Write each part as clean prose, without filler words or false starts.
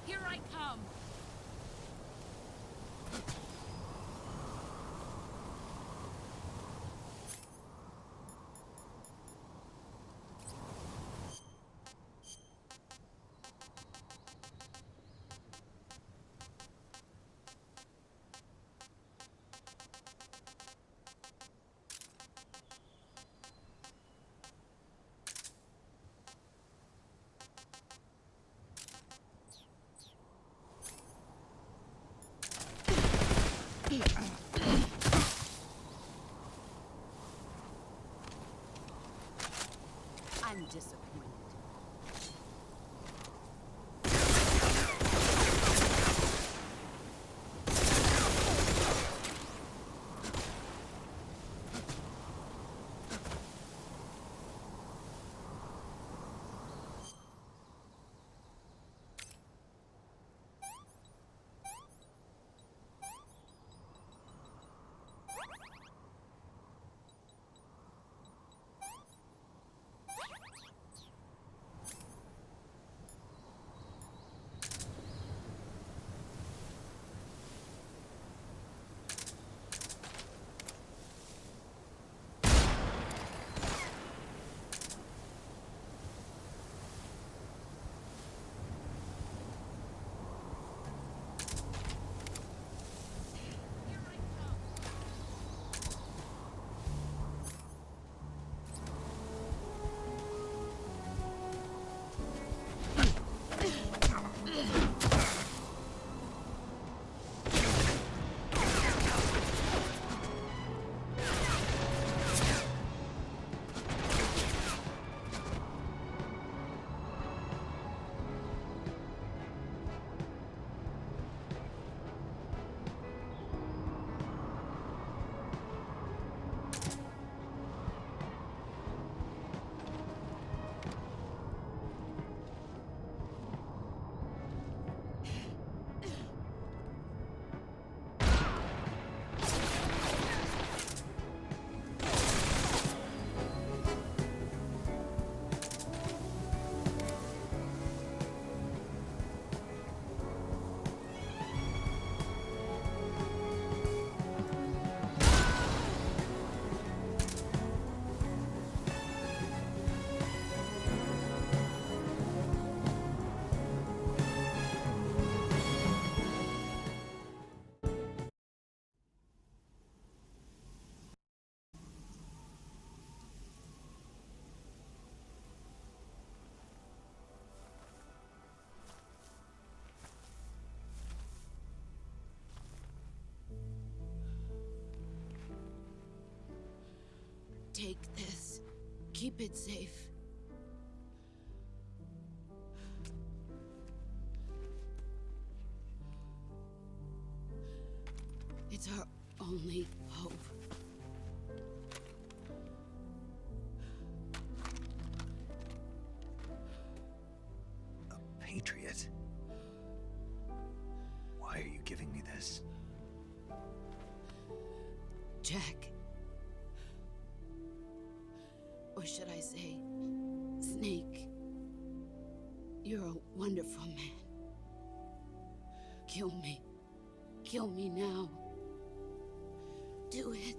Here I come. I'm disappointed. Take this. Keep it safe. It's our only hope. A patriot? Why are you giving me this? Jack. Or should I say, Snake? You're a wonderful man. Kill me. Kill me now. Do it.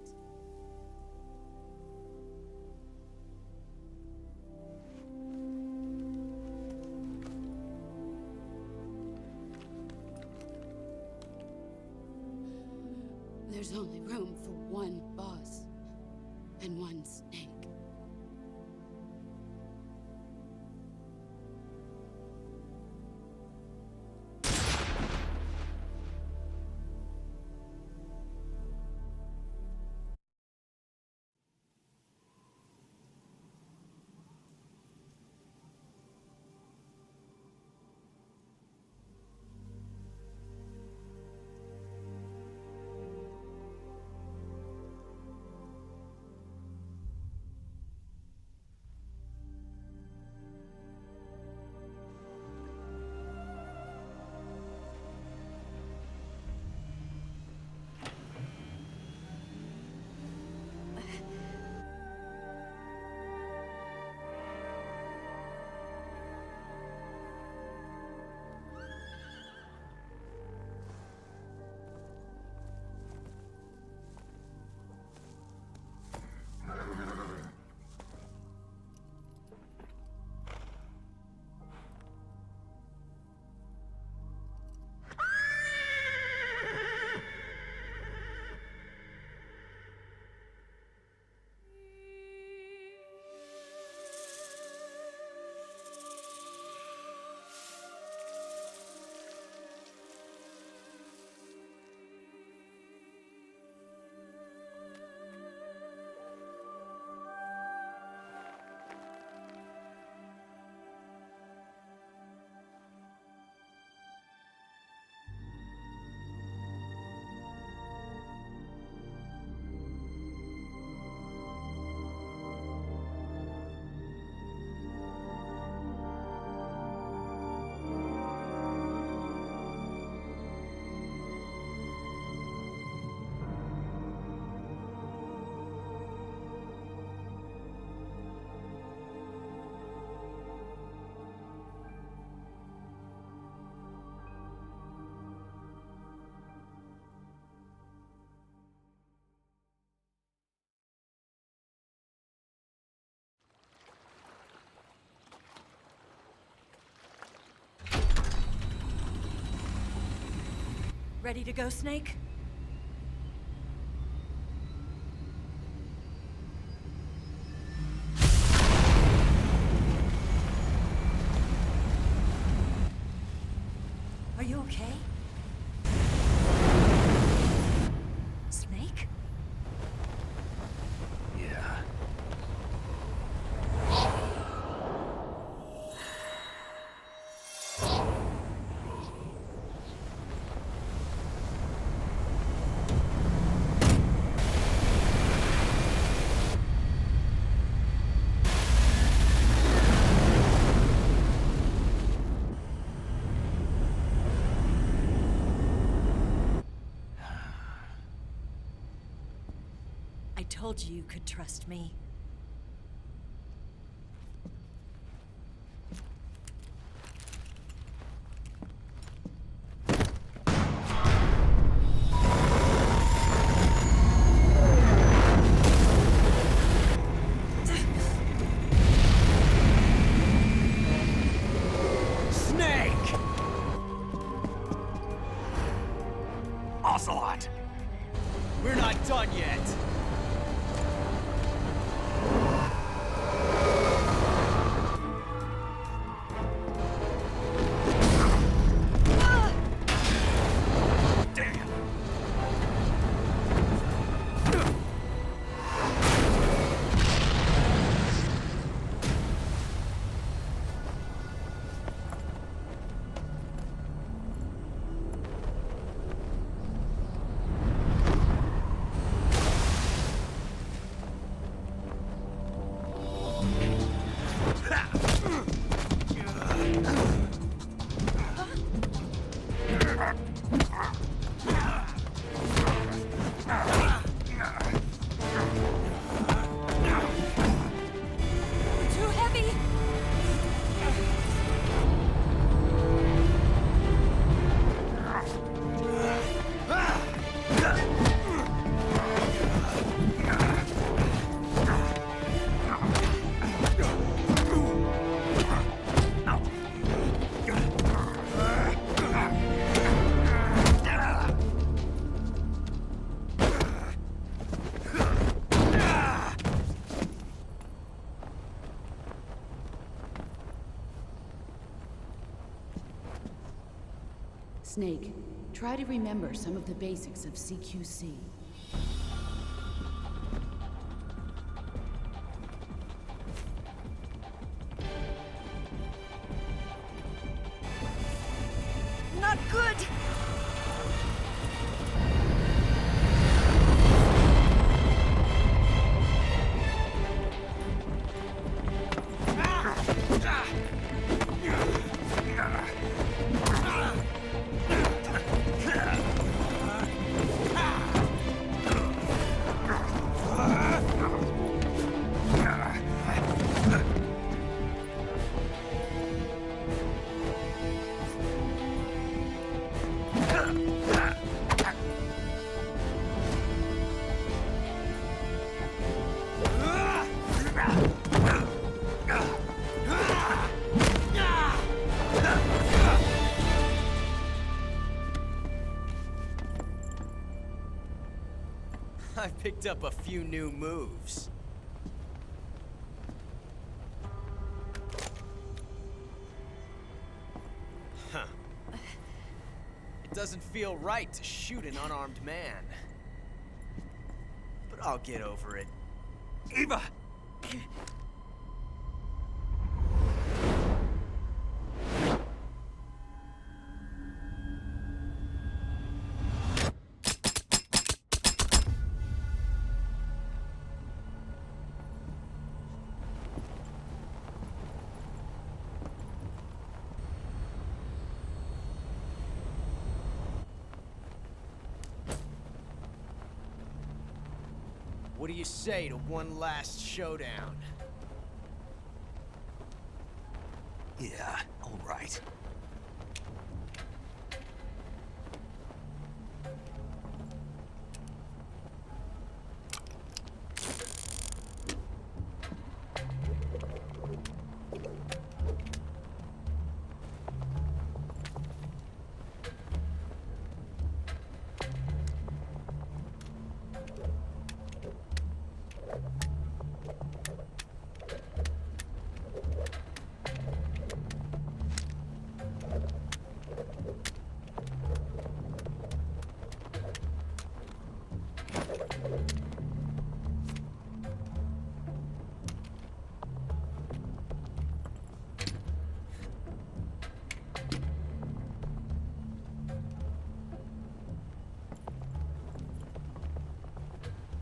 There's only room for one boss and one snake. Ready to go, Snake? Are you okay? Snake? Yeah. I told you you could trust me. Snake! Ocelot! We're not done yet. Damn! Too heavy! Snake, try to remember some of the basics of CQC. Not good! I picked up a few new moves. Huh. It doesn't feel right to shoot an unarmed man. But I'll get over it. Eva! What do you say to one last showdown? Yeah, all right.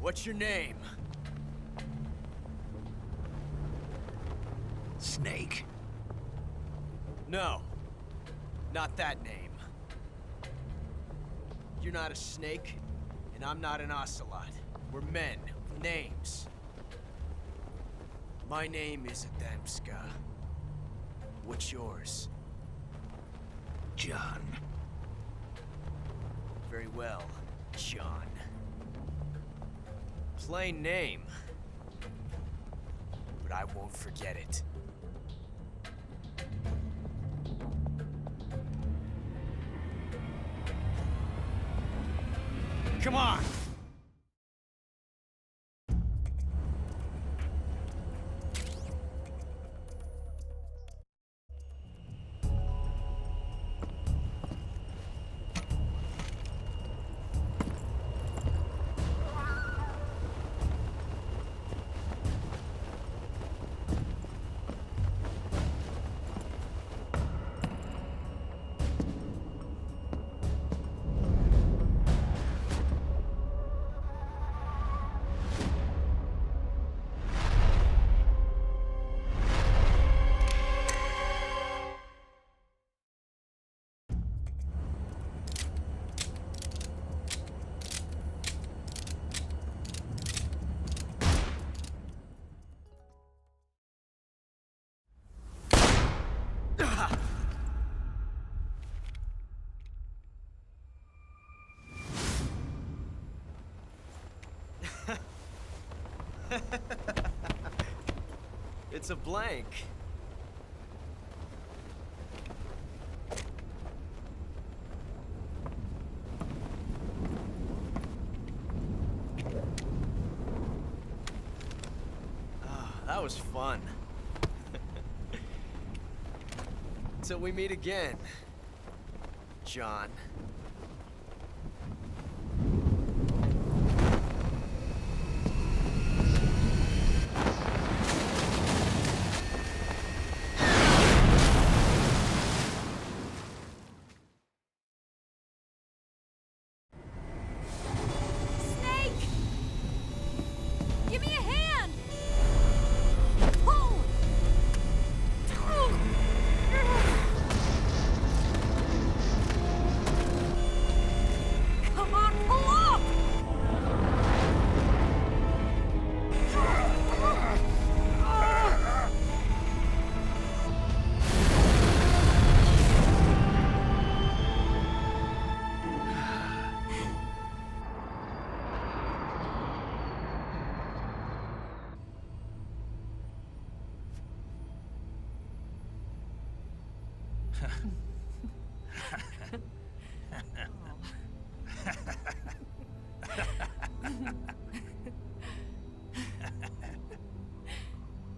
What's your name? Snake. No. Not that name. You're not a snake, and I'm not an ocelot. We're men with names. My name is Adamska. What's yours? John. Very well, John. Plain name. But I won't forget it. Come on! It's a blank. That was fun. Till we meet again, John. Snake! Give me a hand! Pull! Come on, pull up!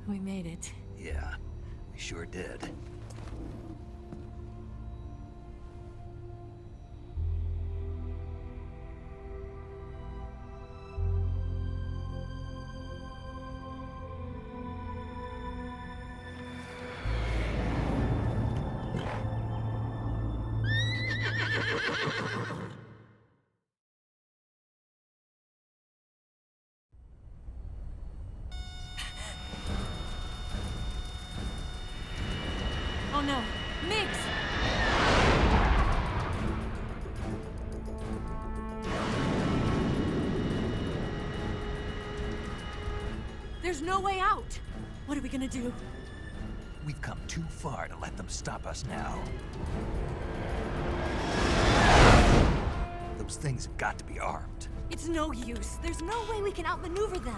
We made it. Yeah, we sure did. Oh no, Miggs! There's no way out! What are we gonna do? We've come too far to let them stop us now. Those things have got to be armed. It's no use. There's no way we can outmaneuver them.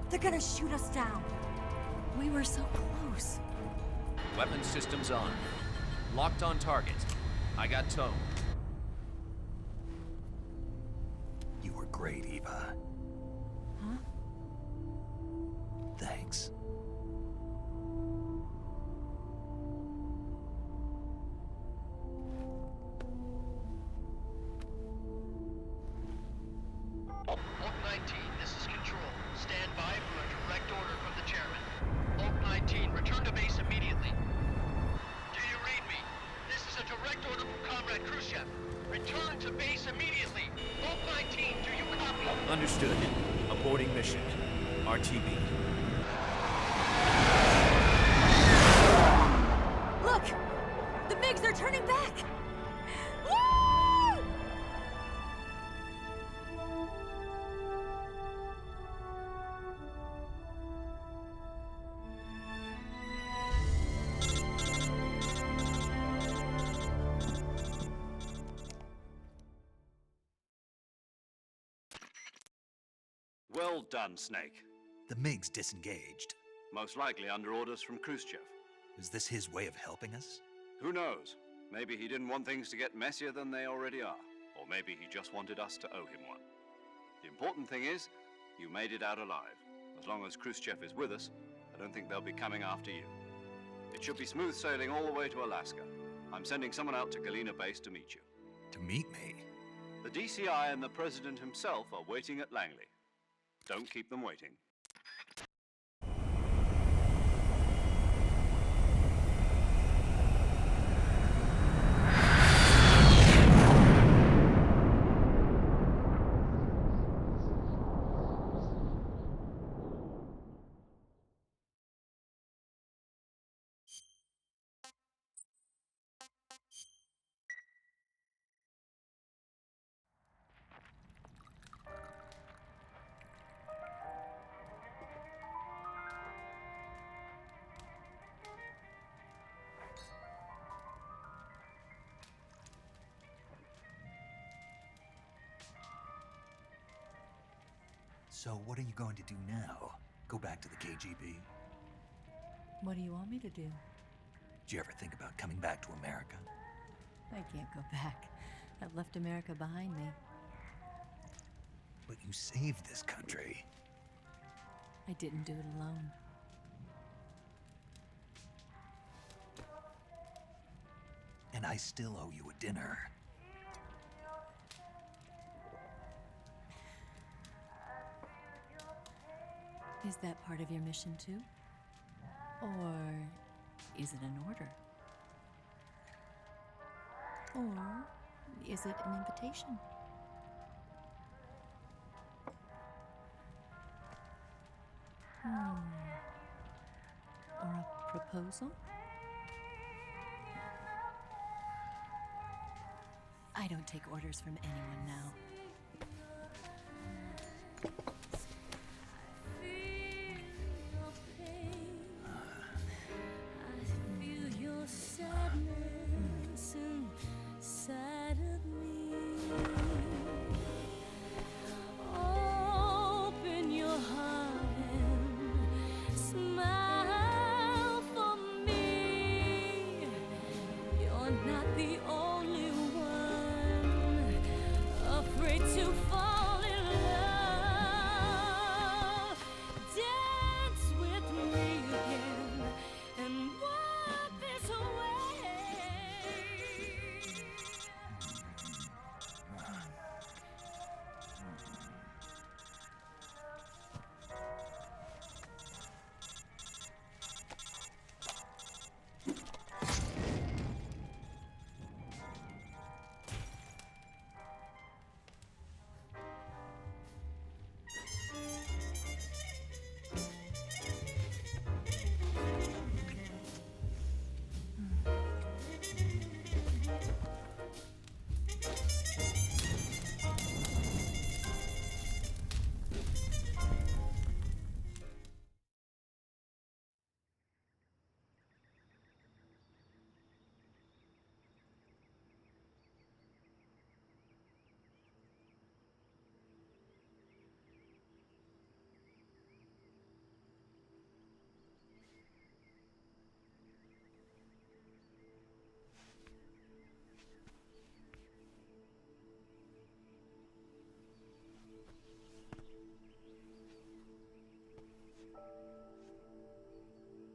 They're gonna shoot us down. We were so close. Weapon systems on. Locked on target. I got towed. You were great, Eva. Huh? Thanks. Oak 19, this is Control. Stand by for a direct order from the chairman. Oak 19, return to base immediately. Do you read me? This is a direct order from Comrade Khrushchev. Return to base immediately. Oak 19, do you copy? Understood. Aborting mission. RTB. Look! The MiGs are turning back! Woo! Well done, Snake. The MiGs disengaged. Most likely under orders from Khrushchev. Is this his way of helping us? Who knows? Maybe he didn't want things to get messier than they already are. Or maybe he just wanted us to owe him one. The important thing is, you made it out alive. As long as Khrushchev is with us, I don't think they'll be coming after you. It should be smooth sailing all the way to Alaska. I'm sending someone out to Galena Base to meet you. To meet me? The DCI and the President himself are waiting at Langley. Don't keep them waiting. So what are you going to do now? Go back to the KGB? What do you want me to do? Did you ever think about coming back to America? I can't go back. I've left America behind me. But you saved this country. I didn't do it alone. And I still owe you a dinner. Is that part of your mission too? Or is it an order? Or is it an invitation? Or a proposal? I don't take orders from anyone now.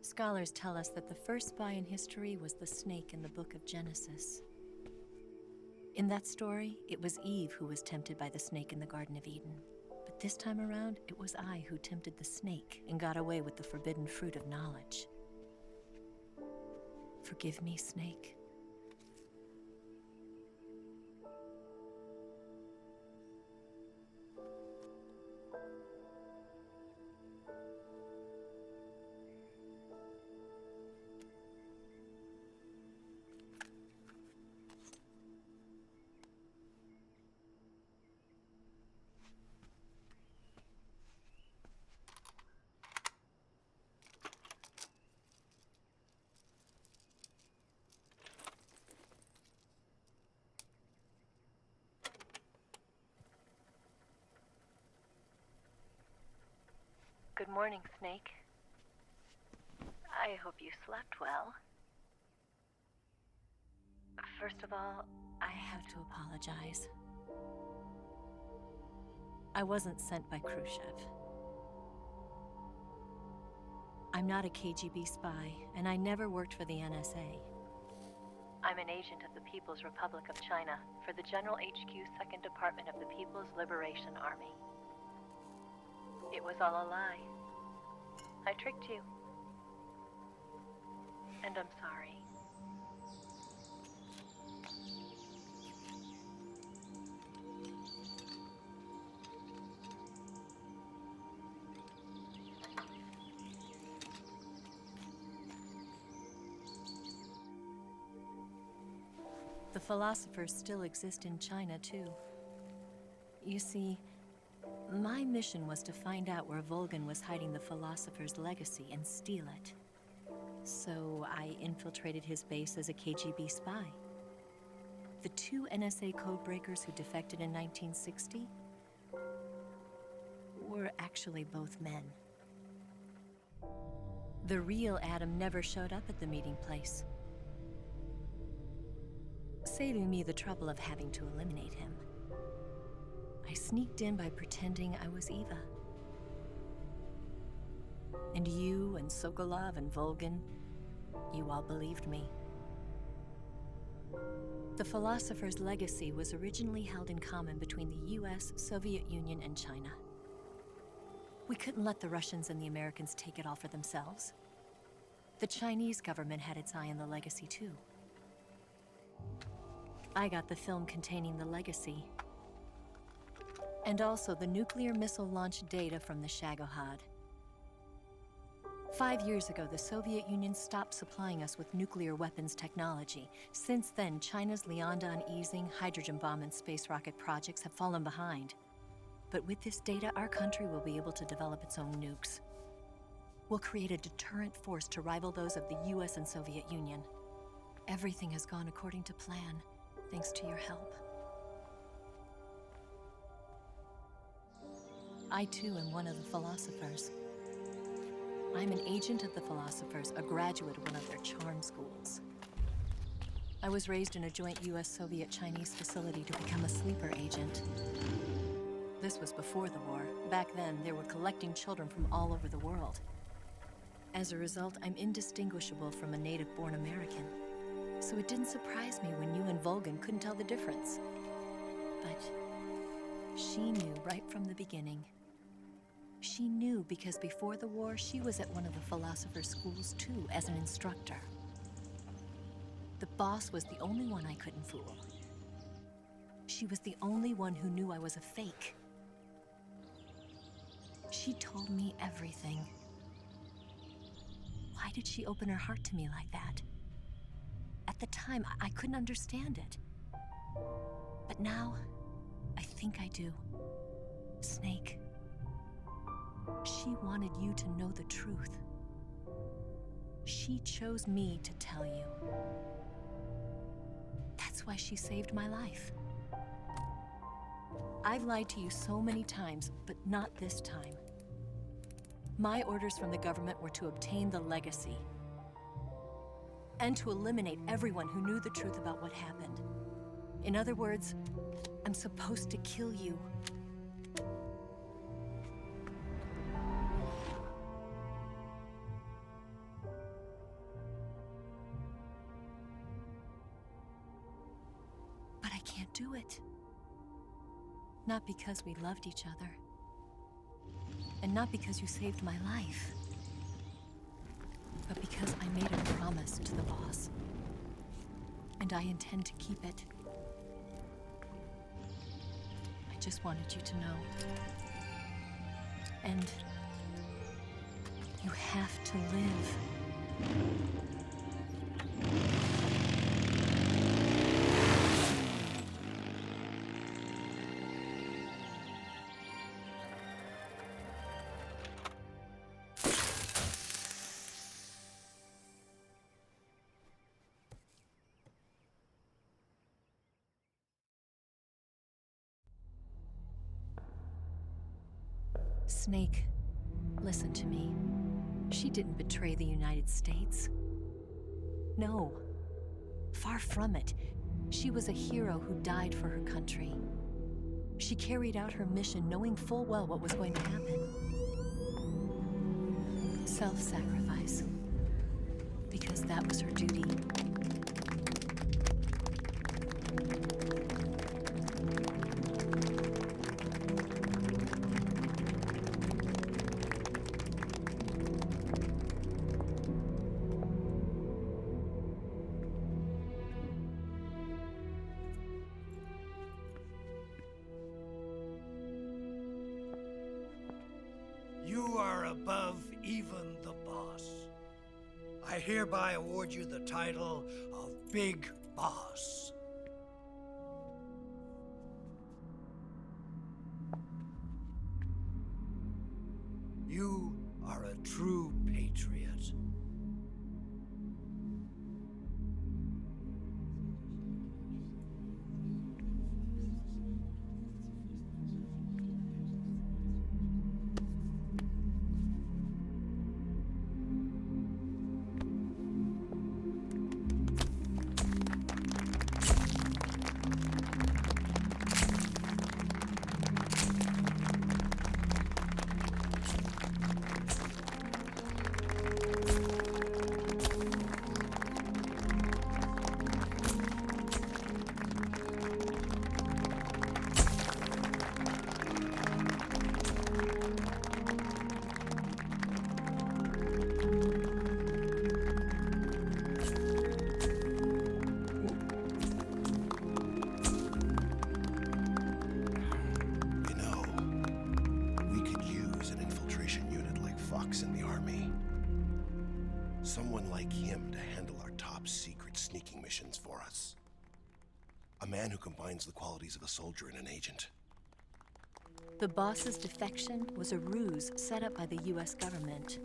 Scholars tell us that the first spy in history was the snake in the book of Genesis. In that story, it was Eve who was tempted by the snake in the Garden of Eden. But this time around, it was I who tempted the snake and got away with the forbidden fruit of knowledge. Forgive me, Snake. Good morning, Snake. I hope you slept well. First of all, I have to apologize. I wasn't sent by Khrushchev. I'm not a KGB spy, and I never worked for the NSA. I'm an agent of the People's Republic of China for the General HQ 2nd Department of the People's Liberation Army. It was all a lie. I tricked you. And I'm sorry. The philosophers still exist in China, too. You see, my mission was to find out where Volgin was hiding the philosopher's legacy and steal it. So I infiltrated his base as a KGB spy. The 2 NSA codebreakers who defected in 1960 were actually both men. The real Adam never showed up at the meeting place, saving me the trouble of having to eliminate him. I sneaked in by pretending I was Eva. And you and Sokolov and Volgin, you all believed me. The philosopher's legacy was originally held in common between the US, Soviet Union, and China. We couldn't let the Russians and the Americans take it all for themselves. The Chinese government had its eye on the legacy, too. I got the film containing the legacy, and also the nuclear missile launch data from the Shagohod. 5 years ago, the Soviet Union stopped supplying us with nuclear weapons technology. Since then, China's Liaodong easing, hydrogen bomb, and space rocket projects have fallen behind. But with this data, our country will be able to develop its own nukes. We'll create a deterrent force to rival those of the US and Soviet Union. Everything has gone according to plan, thanks to your help. I too am one of the philosophers. I'm an agent of the philosophers, a graduate of one of their charm schools. I was raised in a joint US-Soviet-Chinese facility to become a sleeper agent. This was before the war. Back then, they were collecting children from all over the world. As a result, I'm indistinguishable from a native-born American. So it didn't surprise me when you and Volgin couldn't tell the difference. But she knew right from the beginning. She knew because before the war, she was at one of the philosopher's schools too, as an instructor. The boss was the only one I couldn't fool. She was the only one who knew I was a fake. She told me everything. Why did she open her heart to me like that? At the time, I couldn't understand it. But now, I think I do. Snake. She wanted you to know the truth. She chose me to tell you. That's why she saved my life. I've lied to you so many times, but not this time. My orders from the government were to obtain the legacy and to eliminate everyone who knew the truth about what happened. In other words, I'm supposed to kill you. But I can't do it. Not because we loved each other. And not because you saved my life. But because I made a promise to the boss. And I intend to keep it. I just wanted you to know. And you have to live. Snake, Listen to me. She didn't betray the United States. No. Far from it. She was a hero who died for her country. She carried out her mission knowing full well what was going to happen. Self-sacrifice. Because that was her duty. You are above even the boss. I hereby award you the title of Big Boss. You are a true patriot. In the Army. Someone like him to handle our top secret sneaking missions for us. A man who combines the qualities of a soldier and an agent. The boss's defection was a ruse set up by the US government.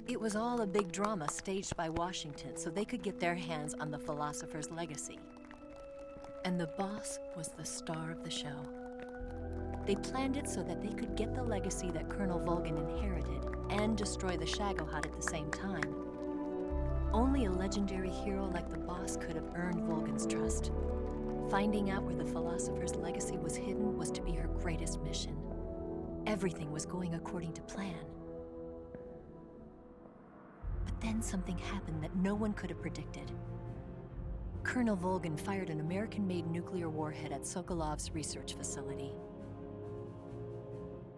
It was all a big drama staged by Washington so they could get their hands on the philosopher's legacy. And the boss was the star of the show. They planned it so that they could get the legacy that Colonel Volgin inherited and destroy the Shagohod at the same time. Only a legendary hero like the boss could have earned Volgin's trust. Finding out where the philosopher's legacy was hidden was to be her greatest mission. Everything was going according to plan. But then something happened that no one could have predicted. Colonel Volgin fired an American-made nuclear warhead at Sokolov's research facility.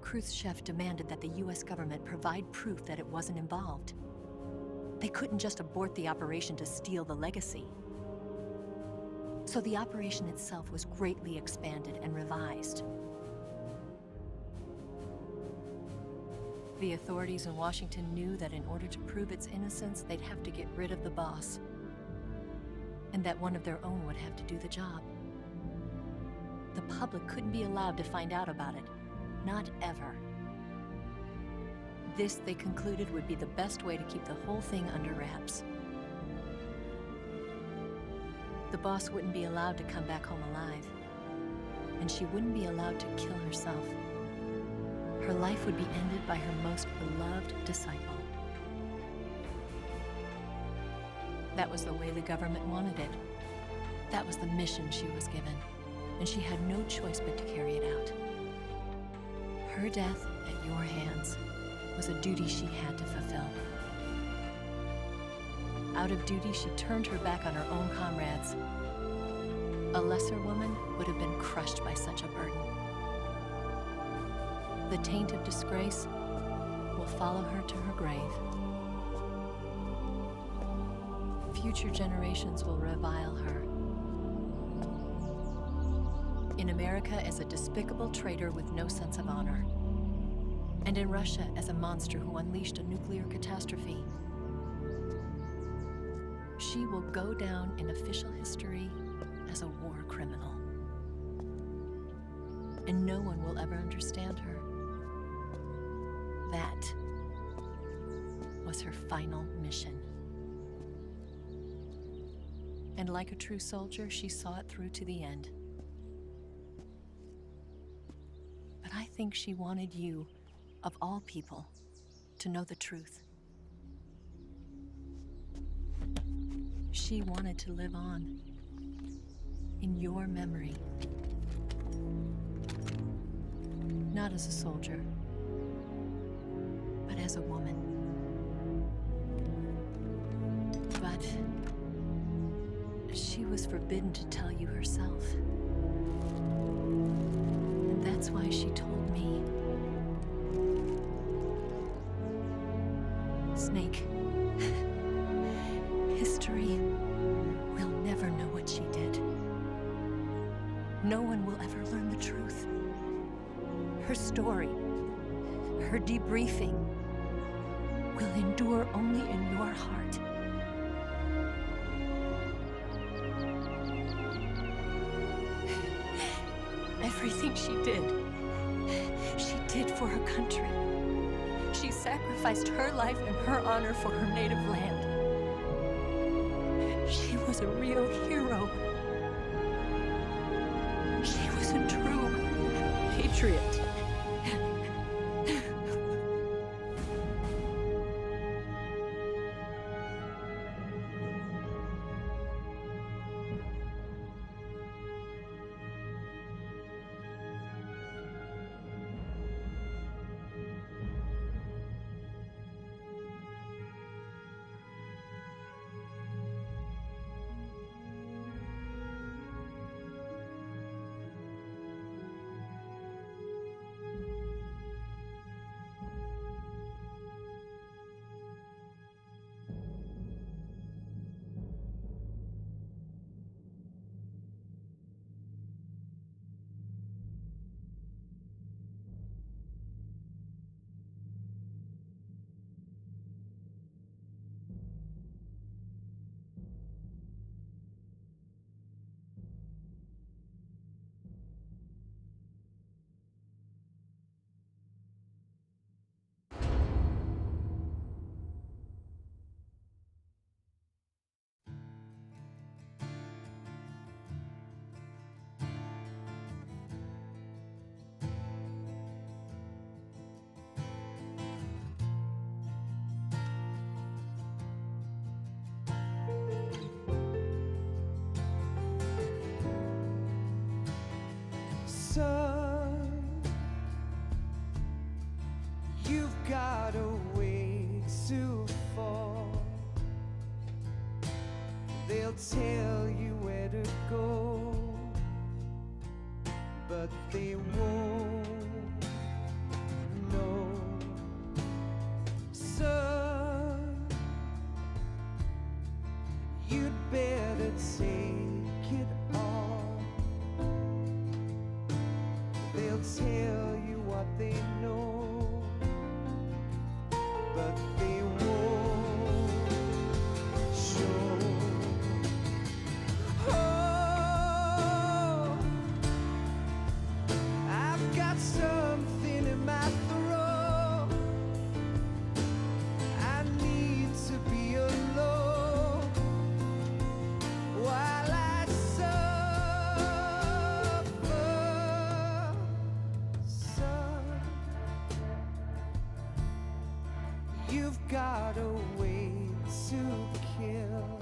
Khrushchev demanded that the US government provide proof that it wasn't involved. They couldn't just abort the operation to steal the legacy. So the operation itself was greatly expanded and revised. The authorities in Washington knew that in order to prove its innocence, they'd have to get rid of the boss, and that one of their own would have to do the job. The public couldn't be allowed to find out about it. Not ever. This, they concluded, would be the best way to keep the whole thing under wraps. The boss wouldn't be allowed to come back home alive, and she wouldn't be allowed to kill herself. Her life would be ended by her most beloved disciple. That was the way the government wanted it. That was the mission she was given, and she had no choice but to carry it out. Her death at your hands was a duty she had to fulfill. Out of duty, she turned her back on her own comrades. A lesser woman would have been crushed by such a burden. The taint of disgrace will follow her to her grave. Future generations will revile her. In America as a despicable traitor with no sense of honor. And in Russia as a monster who unleashed a nuclear catastrophe. She will go down in official history as a war criminal. And no one will ever understand her. That was her final mission. And like a true soldier, she saw it through to the end. But I think she wanted you, of all people, to know the truth. She wanted to live on, in your memory. Not as a soldier, but as a woman. But she was forbidden to tell you herself. And that's why she told me. Snake, history will never know what she did. No one will ever learn the truth. Her story, her debriefing, will endure only in your heart. Everything she did for her country. She sacrificed her life and her honor for her native land. She was a real hero. She was a true patriot. Son, you've got a way to fall. They'll tell you where to go, but they won't know. Son, you'd better take it all. They'll tell you what they know, but they won't show. Oh, I've got something in my throat. I need to be alone while I suffer. Son, you've got a way to kill.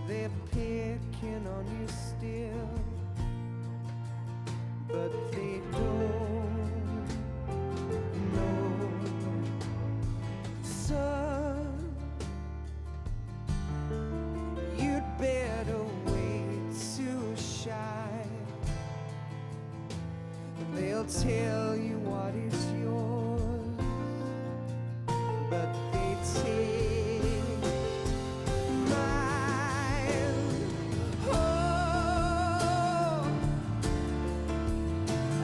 They're picking on you still, but they don't know. Son, you'd better wait to shine. They'll tell you what is yours, but they take mine. Oh,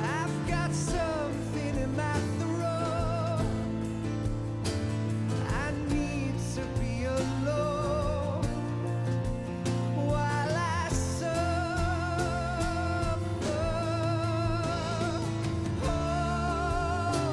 I've got something in my throat. I need to be alone while I suffer. Oh,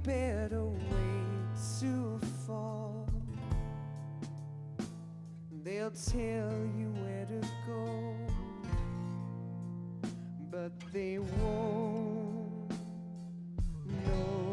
better wait to fall. They'll tell you where to go, but they won't know.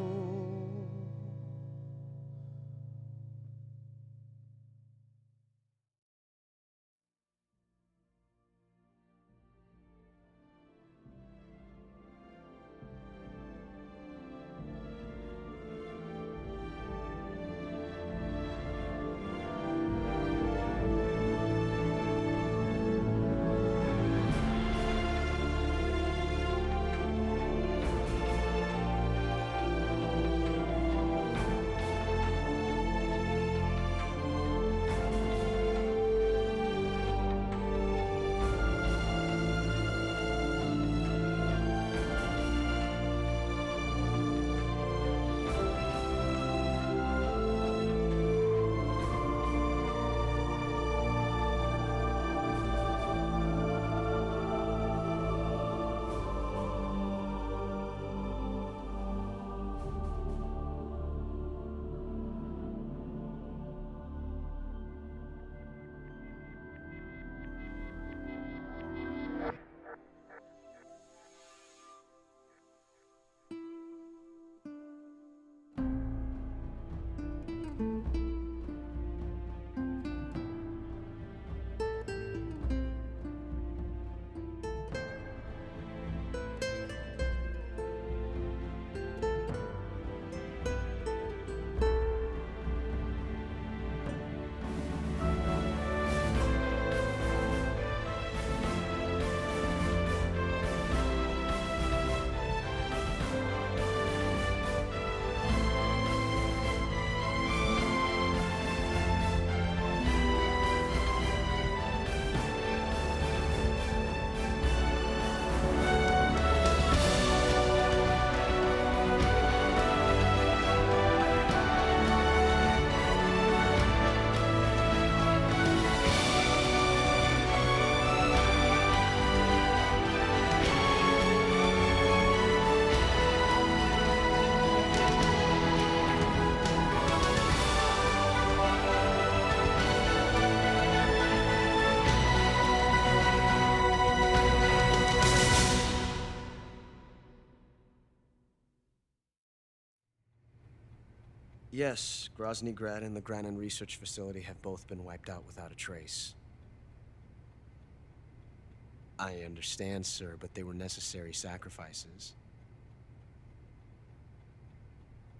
Yes, Grozny Grad and the Granin Research Facility have both been wiped out without a trace. I understand, sir, but they were necessary sacrifices.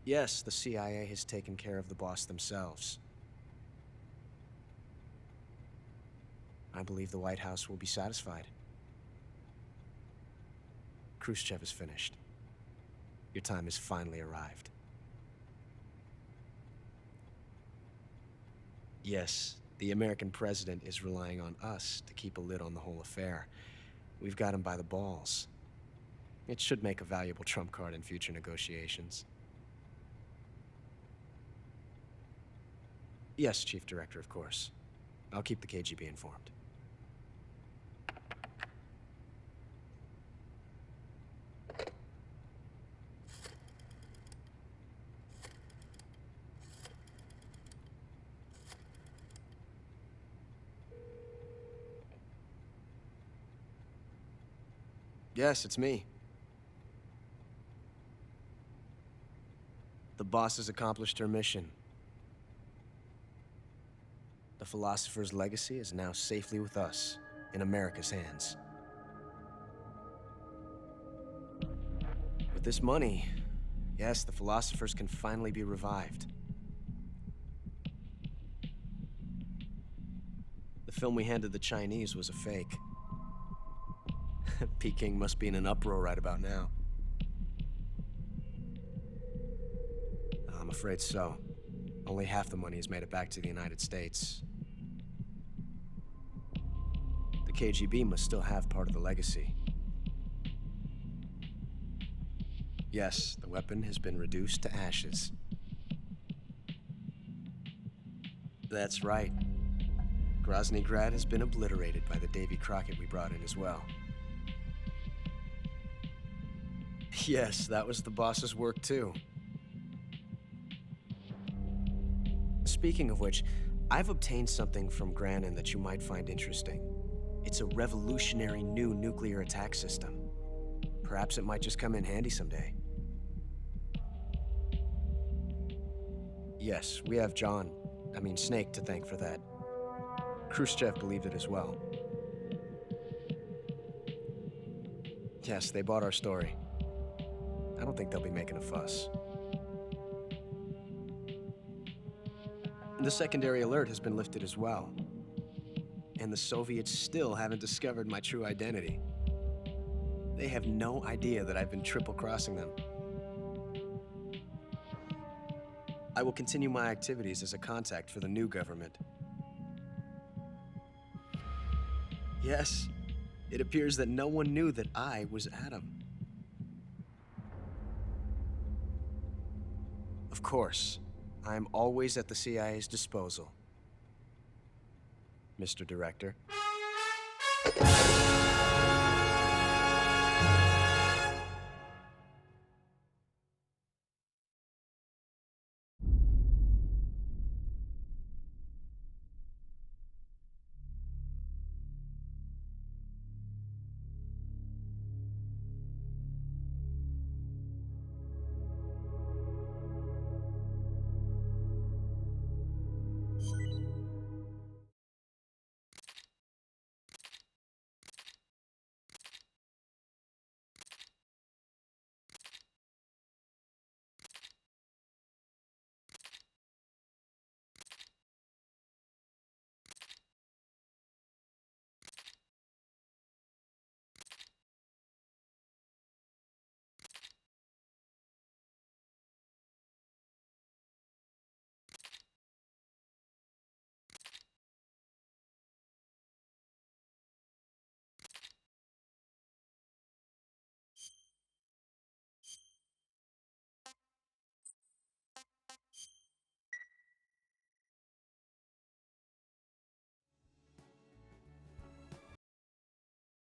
Yes, the CIA has taken care of the boss themselves. I believe the White House will be satisfied. Khrushchev is finished. Your time has finally arrived. Yes, the American president is relying on us to keep a lid on the whole affair. We've got him by the balls. It should make a valuable trump card in future negotiations. Yes, Chief Director, of course. I'll keep the KGB informed. Yes, it's me. The boss has accomplished her mission. The philosopher's legacy is now safely with us, in America's hands. With this money, yes, the philosophers can finally be revived. The film we handed the Chinese was a fake. Peking must be in an uproar right about now. I'm afraid so. Only half the money has made it back to the United States. The KGB must still have part of the legacy. Yes, the weapon has been reduced to ashes. That's right. Grozny Grad has been obliterated by the Davy Crockett we brought in as well. Yes, that was the boss's work too. Speaking of which, I've obtained something from Granin that you might find interesting. It's a revolutionary new nuclear attack system. Perhaps it might just come in handy someday. Yes, we have Snake to thank for that. Khrushchev believed it as well. Yes, they bought our story. I don't think they'll be making a fuss. The secondary alert has been lifted as well. And the Soviets still haven't discovered my true identity. They have no idea that I've been triple-crossing them. I will continue my activities as a contact for the new government. Yes, it appears that no one knew that I was Adam. Of course, I am always at the CIA's disposal, Mr. Director.